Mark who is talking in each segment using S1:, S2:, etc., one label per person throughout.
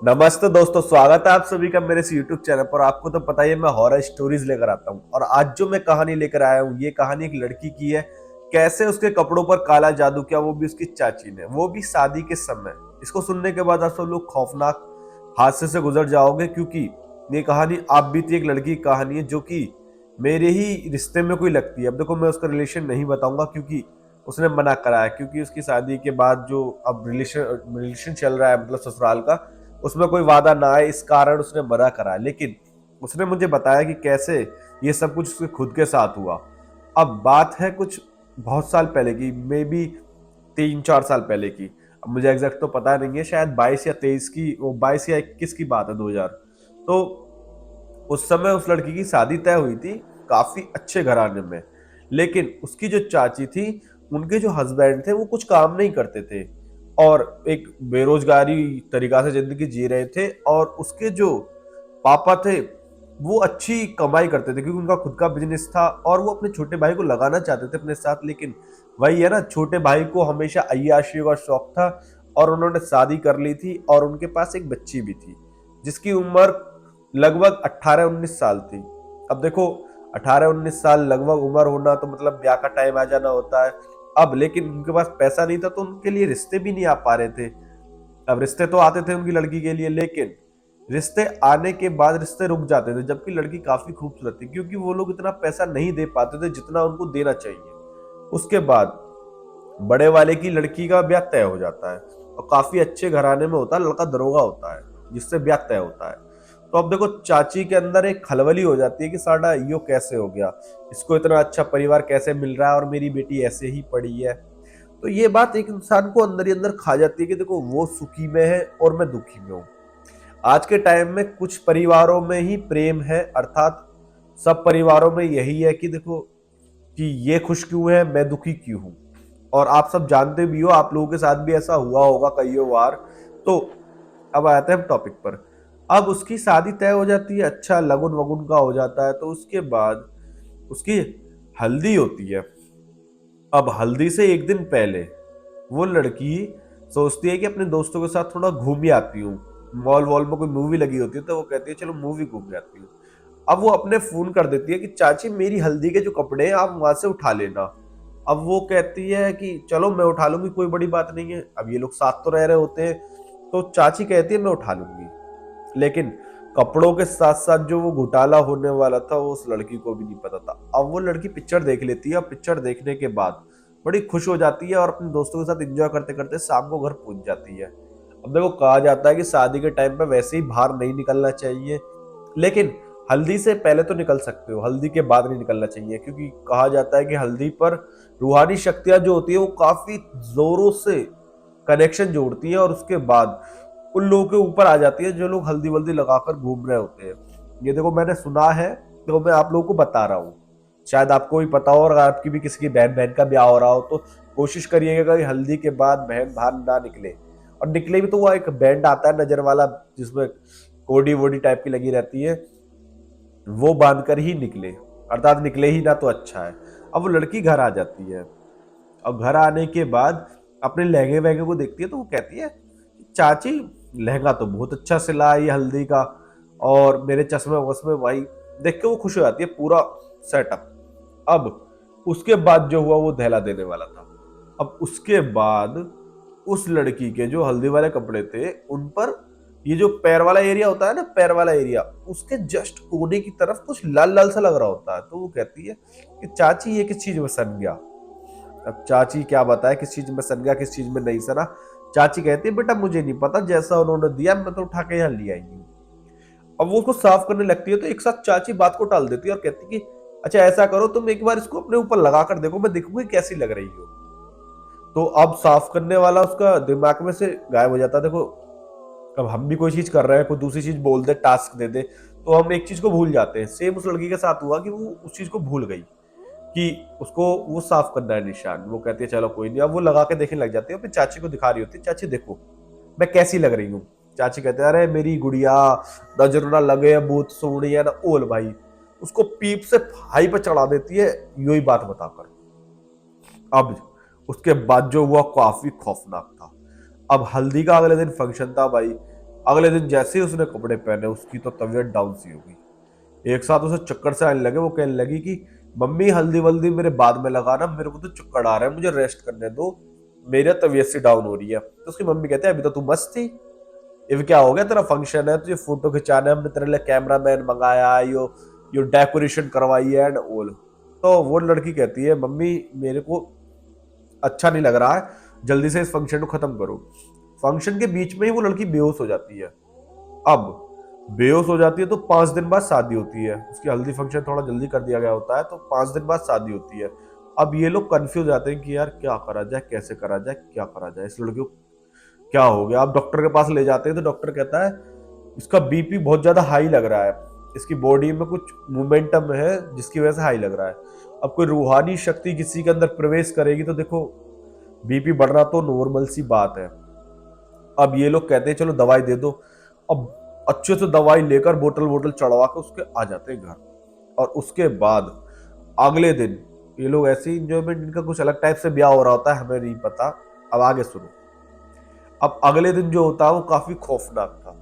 S1: नमस्ते दोस्तों, स्वागत है आप सभी का मेरे इस YouTube चैनल पर। आपको तो पता ही है मैं हॉरर स्टोरीज लेकर आता हूँ और आज जो मैं कहानी लेकर आया हूँ ये कहानी एक लड़की की है। कैसे उसके कपड़ों पर काला जादू किया, वो भी उसकी चाची ने, वो भी शादी के समय। इसको सुनने के बाद आप सब लोग खौफनाक हादसे से गुजर जाओगे, क्योंकि ये कहानी आप बीती एक लड़की की कहानी है जो कि मेरे ही रिश्ते में कोई लगती है। अब देखो, मैं उसका रिलेशन नहीं बताऊंगा क्योंकि उसने मना करा है, क्योंकि उसकी शादी के बाद जो अब रिलेशन रिलेशन चल रहा है, मतलब ससुराल का, उसमें कोई वादा ना आए, इस कारण उसने मना करा। लेकिन उसने मुझे बताया कि कैसे ये सब कुछ उसके खुद के साथ हुआ। अब बात है कुछ बहुत साल पहले की, मे बी 3-4 साल पहले की। अब मुझे एग्जैक्ट तो पता नहीं है, शायद 22 या 23 की, वो 22 या 21 की बात है, 2000। तो उस समय उस लड़की की शादी तय हुई थी काफी अच्छे घराने में। लेकिन उसकी जो चाची थी, उनके जो हस्बैंड थे वो कुछ काम नहीं करते थे और एक बेरोजगारी तरीका से जिंदगी जी रहे थे। और उसके जो पापा थे वो अच्छी कमाई करते थे, क्योंकि उनका खुद का बिजनेस था और वो अपने छोटे भाई को लगाना चाहते थे अपने साथ। लेकिन वही है ना, छोटे भाई को हमेशा अय्याशी का शौक था और उन्होंने शादी कर ली थी और उनके पास एक बच्ची भी थी जिसकी उम्र लगभग 18-19 साल थी। अब देखो, 18-19 साल लगभग उम्र होना तो मतलब ब्याह का टाइम आ जाना होता है। अब लेकिन उनके पास पैसा नहीं था तो उनके लिए रिश्ते भी नहीं आ पा रहे थे। अब रिश्ते तो आते थे उनकी लड़की के लिए, लेकिन रिश्ते आने के बाद रिश्ते रुक जाते थे, जबकि लड़की काफी खूबसूरत थी, क्योंकि वो लोग इतना पैसा नहीं दे पाते थे जितना उनको देना चाहिए। उसके बाद बड़े वाले की लड़की का ब्याह तय हो जाता है और काफी अच्छे घराने में होता है, लड़का दरोगा होता है जिससे ब्याह तय होता है। तो अब देखो, चाची के अंदर एक खलबली हो जाती है कि साडा यो कैसे हो गया, इसको इतना अच्छा परिवार कैसे मिल रहा है और मेरी बेटी ऐसे ही पड़ी है। तो ये बात एक इंसान को अंदर ही अंदर खा जाती है कि देखो, वो सुखी में है और मैं दुखी में हूँ। आज के टाइम में कुछ परिवारों में ही प्रेम है, अर्थात सब परिवारों में यही है कि देखो कि ये खुश क्यों है, मैं दुखी क्यों हूं। और आप सब जानते भी हो, आप लोगों के साथ भी ऐसा हुआ होगा कईयों बार। तो अब आते हैं हम टॉपिक पर। अब उसकी शादी तय हो जाती है, अच्छा लगुन वगुन का हो जाता है। तो उसके बाद उसकी हल्दी होती है। अब हल्दी से एक दिन पहले वो लड़की सोचती है कि अपने दोस्तों के साथ थोड़ा घूम ही आती हूँ। मॉल वॉल में कोई मूवी लगी होती है तो वो कहती है चलो मूवी घूम आती हूँ। अब वो अपने फोन कर देती है कि चाची, मेरी हल्दी के जो कपड़े हैं आप वहां से उठा लेना। अब वो कहती है कि चलो मैं उठा लूंगी, कोई बड़ी बात नहीं है। अब ये लोग साथ तो रह रहे होते हैं, तो चाची कहती है मैं उठा लूंगी। लेकिन कपड़ों के साथ साथ जो वो घोटाला होने वाला था वो उस लड़की को भी नहीं पता था। अब वो लड़की पिक्चर देख लेती है और पिक्चर देखने के बाद बड़ी खुश हो जाती है और अपने दोस्तों के साथ एंजॉय करते करते शाम को घर पहुंच जाती है। अब देखो, कहा जाता है कि शादी के टाइम पे वैसे ही बाहर नहीं निकलना चाहिए, लेकिन हल्दी से पहले तो निकल सकते हो, हल्दी के बाद नहीं निकलना चाहिए, क्योंकि कहा जाता है कि हल्दी पर रूहानी शक्तियां जो होती है वो काफी जोरों से कनेक्शन जोड़ती है और उसके बाद उन लोगों के ऊपर आ जाती है जो लोग हल्दी वल्दी लगाकर घूम रहे होते हैं। ये देखो, मैंने सुना है तो मैं आप लोगों को बता रहा हूँ, शायद आपको भी पता हो। और अगर आपकी भी किसी की बहन बहन का ब्याह हो रहा हो तो कोशिश करिएगा कि हल्दी के बाद बहन बाहर ना निकले। और निकले भी तो वो एक बैंड आता है नजर वाला, जिसमें कोडी वोडी टाइप की लगी रहती है, वो बांध कर ही निकले, अर्थात निकले ही ना तो अच्छा है। अब वो लड़की घर आ जाती है। अब घर आने के बाद अपने लहंगे वहंगे को देखती है तो वो कहती है, चाची लहंगा तो बहुत अच्छा सिला है ये हल्दी का, और मेरे चश्मे वश्मे भाई। देख के वो खुश हो जाती है, पूरा सेटअप। अब उसके बाद जो हुआ वो दहला देने वाला था। अब उसके बाद उस लड़की के जो हल्दी वाले कपड़े थे उन पर ये जो पैर वाला एरिया होता है ना, पैर वाला एरिया, उसके जस्ट कोने की तरफ कुछ लाल लाल सा लग रहा होता है। तो वो कहती है कि चाची ये किस चीज में सन गया। अब चाची क्या बताए किस चीज में सन गया किस चीज में नहीं सना। चाची कहती है बेटा मुझे नहीं पता, जैसा उन्होंने दिया मैं तो उठा के यहाँ ले आई हूँ। अब वो उसको साफ करने लगती है तो एक साथ चाची बात को टाल देती है और कहती है कि अच्छा ऐसा करो, तुम एक बार इसको अपने ऊपर लगा कर देखो, मैं देखूंगी कैसी लग रही हो। तो अब साफ करने वाला उसका दिमाग में से गायब हो जाता है। देखो, अब हम भी कोई चीज कर रहे हैं, कोई दूसरी चीज बोल दे, टास्क दे दे, तो हम एक चीज को भूल जाते हैं। सेम उस लड़की के साथ हुआ कि वो उस चीज को भूल गई कि उसको वो साफ करना है निशान। वो कहती है चलो कोई नहीं। अब वो लगा के देखने लग जाती है, फिर चाची को दिखा रही होती है, चाची देखो मैं कैसी लग रही हूँ। चाची कहते हैं अरे मेरी गुड़िया, नजर ना लगे, बहुत सोहनी है ना ओल भाई। उसको पीप से फाई पर चढ़ा देती है, यही बात बताकर। अब उसके बाद जो हुआ काफी खौफनाक था। अब हल्दी का अगले दिन फंक्शन था भाई। अगले दिन जैसे ही उसने कपड़े पहने उसकी तो तबीयत डाउन सी हो गई। एक साथ उसे चक्कर से आने लगे। वो कहने लगी कि मम्मी हल्दी वल्दी मेरे बाद में लगाना, मेरे को तो चक्कर आ रहा है, मुझे रेस्ट करने दो, मेरी तबीयत सी डाउन हो रही है। तो उसकी मम्मी कहते हैं अभी तो तू मस्त थी, ये क्या हो गया, तेरा फंक्शन है, तुझे फोटो खिंचाना है, हमने तेरे लिए कैमरा मैन मंगाया, यो डेकोरेशन करवाई है एंड ऑल। तो वो लड़की कहती है मम्मी मेरे को अच्छा नहीं लग रहा है, जल्दी से इस फंक्शन को खत्म करो। फंक्शन के बीच में ही वो लड़की बेहोश हो जाती है। अब बेहोश हो जाती है तो 5 दिन बाद शादी होती है। उसकी हल्दी फंक्शन थोड़ा जल्दी कर दिया गया होता है, तो 5 दिन बाद शादी होती है। अब ये लोग कंफ्यूज जाते हैं कि यार क्या करा जाए, कैसे करा जाए, क्या करा जाए, इस लड़की को क्या हो गया। आप डॉक्टर के पास ले जाते हैं तो डॉक्टर कहता है इसका बीपी बहुत ज्यादा हाई लग रहा है, इसकी बॉडी में कुछ मोमेंटम है जिसकी वजह से हाई लग रहा है। अब कोई रूहानी शक्ति किसी के अंदर प्रवेश करेगी तो देखो बीपी बढ़ना तो नॉर्मल सी बात है। अब ये लोग कहते हैं चलो दवाई दे दो। अब अच्छे से दवाई लेकर बोतल बोतल चढ़वा के उसके आ जाते हैं घर। और उसके बाद अगले दिन ये लोग ऐसे ही इंजॉयमेंट, इनका कुछ अलग टाइप से ब्याह हो रहा होता है, हमें नहीं पता। अब आगे सुनो। अब अगले दिन जो होता है वो काफी खौफनाक था।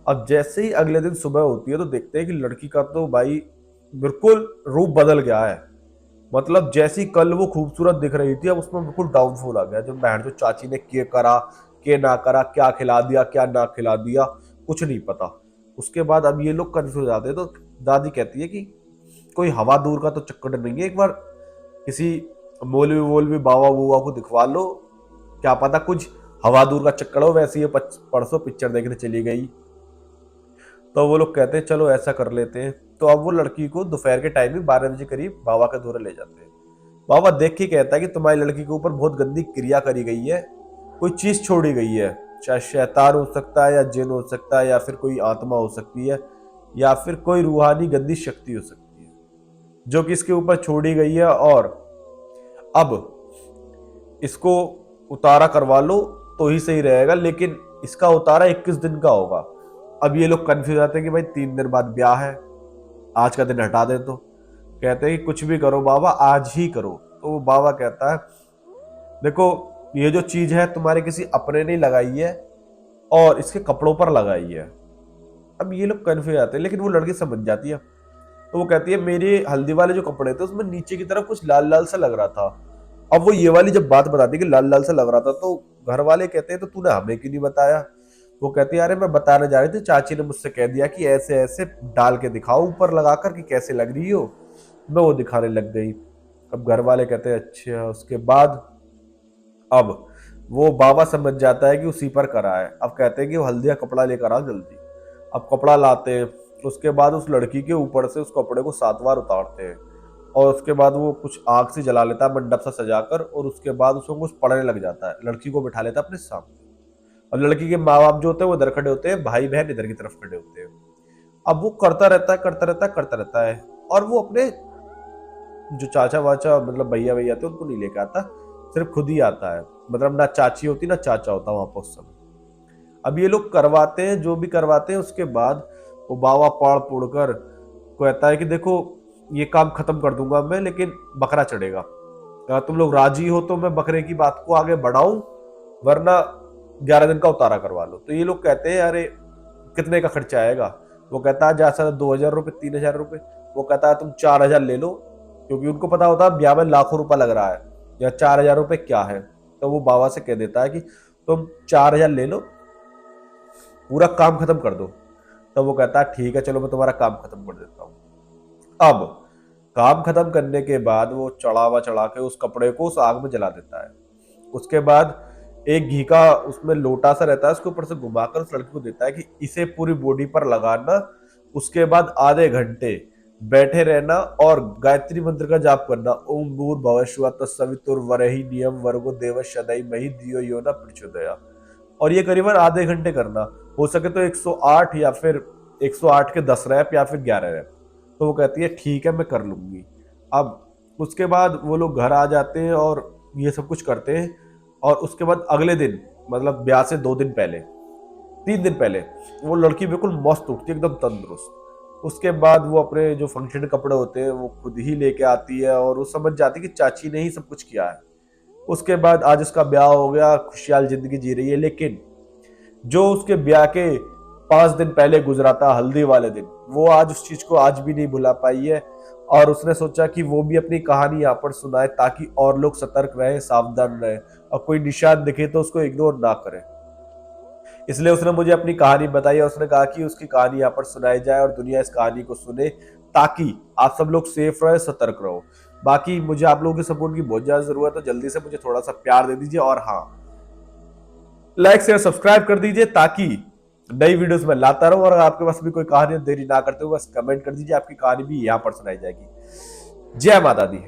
S1: अब जैसे ही अगले दिन सुबह होती है तो देखते हैं कि लड़की का तो भाई बिल्कुल रूप बदल गया है। मतलब जैसी कल वो खूबसूरत दिख रही थी अब उसमें बिल्कुल डाउनफॉल आ गया। जो बहन जो चाची ने के करा के ना करा, क्या खिला दिया क्या ना खिला दिया, कुछ नहीं पता। उसके बाद अब ये लोग कंफ्यूज हो जाते हैं। तो दादी कहती है कि कोई हवा दूर का तो चक्कर नहीं है, एक बार किसी मौलवी वोलवी बाबा बुआ को दिखवा लो, क्या पता कुछ हवा दूर का चक्कर हो। वैसे ये परसों पिक्चर देखने चली गई। तो वो लोग कहते हैं चलो ऐसा कर लेते हैं। तो अब वो लड़की को दोपहर के टाइम में 12 बजे करीब बाबा के दौरे ले जाते हैं। बाबा देख के कहता है कि तुम्हारी लड़की के ऊपर बहुत गंदी क्रिया करी गई है, कोई चीज छोड़ी गई है, चाहे शैतान हो सकता है या जिन हो सकता है या फिर कोई आत्मा हो सकती है या फिर कोई रूहानी गंदी शक्ति हो सकती है जो कि इसके ऊपर छोड़ी गई है। और अब इसको उतारा करवा लो तो ही सही रहेगा, लेकिन इसका उतारा 21 दिन का होगा। अब ये लोग कंफ्यूज आते हैं कि भाई 3 दिन बाद ब्याह है, आज का दिन हटा दे। तो कहते हैं कि कुछ भी करो बाबा आज ही करो। तो वो बाबा कहता है देखो ये जो चीज है तुम्हारे किसी अपने ने लगाई है और इसके कपड़ों पर लगाई है। अब ये लोग कंफ्यूज आते हैं लेकिन वो लड़की समझ जाती है। तो वो कहती है मेरे हल्दी वाले जो कपड़े थे उसमें नीचे की तरफ कुछ लाल लाल सा लग रहा था। अब वो ये वाली जब बात बताती है कि लाल लाल सा लग रहा था तो घर वाले कहते हैं तो तूने हमें क्यों नहीं बताया। वो कहती है अरे मैं बताने जा रही थी, चाची ने मुझसे कह दिया कि ऐसे ऐसे डाल के दिखाओ ऊपर लगाकर कि कैसे लग रही हो, मैं वो दिखाने लग गई। अब घर वाले कहते हैं अच्छा। उसके बाद अब वो बाबा समझ जाता है कि उसी पर करा है। अब कहते हैं कि वो हल्दी का कपड़ा लेकर आओ जल्दी। अब कपड़ा लाते हैं। उसके बाद उस लड़की के ऊपर से उस कपड़े को 7 बार उतारते हैं और उसके बाद वो कुछ आग से जला लेता है मंडप सा सजाकर और उसके बाद उसको कुछ पढ़ने लग जाता है। लड़की को बिठा लेता है अपने सामने। अब लड़की के माँ बाप जो होते हैं वो इधर खड़े होते हैं, भाई बहन इधर की तरफ खड़े होते हैं। अब वो करता रहता है करता रहता है करता रहता है और वो अपने जो चाचा वाचा मतलब भैया भैया थे उनको नहीं लेके आता, सिर्फ खुद ही आता है। मतलब ना चाची होती ना चाचा होता वहां पर उस समय। अब ये लोग करवाते हैं जो भी करवाते हैं। उसके बाद वो बाबा पाड़ पुड़ कर कहता है कि देखो ये काम खत्म कर दूंगा मैं, लेकिन बकरा चढ़ेगा। अगर तुम लोग राजी हो तो मैं बकरे की बात को आगे बढ़ाऊं, वरना 11 दिन का उतारा करवा लो। तो ये लोग कहते हैं अरे कितने का खर्चा आएगा। वो कहता है जैसा 2,000 रुपये 3,000 रुपये। वो कहता है तुम 4,000 ले लो, क्योंकि उनको पता होता है ब्याह में लाखों रुपया लग रहा है या 4,000 रुपये क्या है। तो वो बाबा से कह देता है कि तुम 4,000 ले लो, पूरा काम खत्म कर दो। तो वो कहता है ठीक है चलो मैं तुम्हारा काम खत्म कर देता हूँ। अब काम खत्म करने के बाद वो चढ़ावा चढ़ा के उस कपड़े को उस आग में जला देता है। उसके बाद एक घी का उसमें लोटा सा रहता है, उसके ऊपर से घुमाकर उस लड़की को देता है कि इसे पूरी बॉडी पर लगाना। उसके बाद आधे घंटे बैठे रहना और गायत्री मंत्र का जाप करना। ओम भूर्भुवः स्वः तत्सवितुर्वरेण्यं भर्गो देवस्य धीमहि धियो यो न प्रचोदयात्। और ये करीबन आधे घंटे करना, हो सके तो 108 या फिर 108 के 10 रैप या फिर 11 रैप। तो वो कहती है ठीक है मैं कर लूंगी। अब उसके बाद वो लोग घर आ जाते हैं और ये सब कुछ करते हैं। और उसके बाद अगले दिन मतलब ब्याह से 2 दिन पहले 3 दिन पहले वो लड़की बिल्कुल मस्त उठती है, एकदम तंदुरुस्त। उसके बाद वो अपने जो फंक्शन कपड़े होते हैं वो खुद ही लेके आती है और वो समझ जाती है कि चाची ने ही सब कुछ किया है। उसके बाद आज उसका ब्याह हो गया, खुशहाल जिंदगी जी रही है। लेकिन जो उसके ब्याह के 5 दिन पहले गुजरा था, हल्दी वाले दिन, वो आज उस चीज को आज भी नहीं भुला पाई है। और उसने सोचा कि वो भी अपनी कहानी यहाँ पर सुनाए ताकि और लोग सतर्क रहे, सावधान रहे, और कोई निशान दिखे तो उसको इग्नोर ना करे। इसलिए उसने मुझे अपनी कहानी बताई और उसने कहा कि उसकी कहानी यहाँ पर सुनाई जाए और दुनिया इस कहानी को सुने, ताकि आप सब लोग सेफ रहे, सतर्क रहो। बाकी मुझे आप लोगों की सपोर्ट की बहुत ज्यादा जरूरत है, तो जल्दी से मुझे थोड़ा सा प्यार दे दीजिए, और हाँ, लाइक शेयर सब्सक्राइब कर दीजिए ताकि नई वीडियोस में लाता रहूं। और अगर आपके पास भी कोई कहानी, देरी ना करते हुए बस कमेंट कर दीजिए, आपकी कहानी भी यहां पर सुनाई जाएगी। जय माता दी।